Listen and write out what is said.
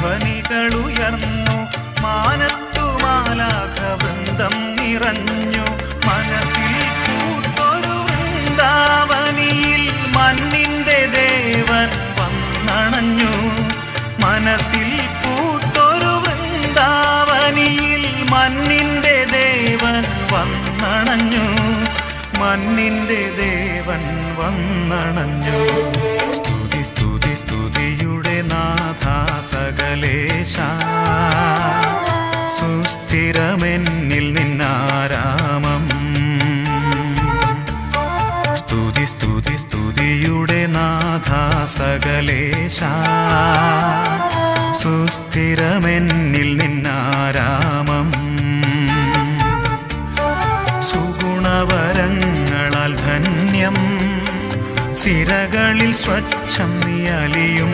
ധ്വനികളുയർന്നു മാനത്തു മാലാഖവൃന്ദം നിറഞ്ഞു മനസ്സിൽ പൂത്തൊരു വൃന്ദാവനിയിൽ മണ്ണിന്റെ ദേവൻ വന്നണഞ്ഞു മനസ്സിൽ പൂത്തൊരു വൃന്ദാവനിയിൽ മണ്ണിന്റെ ദേവൻ വന്നണഞ്ഞു മണ്ണിന്റെ ദേവൻ വന്നണഞ്ഞു സ്തുതി സ്തുതി സ്തുതിയുടെ നാഥ സകലേശ സുസ്ഥിരമെന്നിൽ നിന്നാരാമം സ്തുതി സ്തുതി സ്തുതിയുടെ നാഥ സകലേശ സുസ്ഥിരമെന്നിൽ നിന്നാരാമം സുഗുണവരങ്ങളാൽ ധന്യം സിരകളിൽ സ്വച്ഛം നീ അലിയും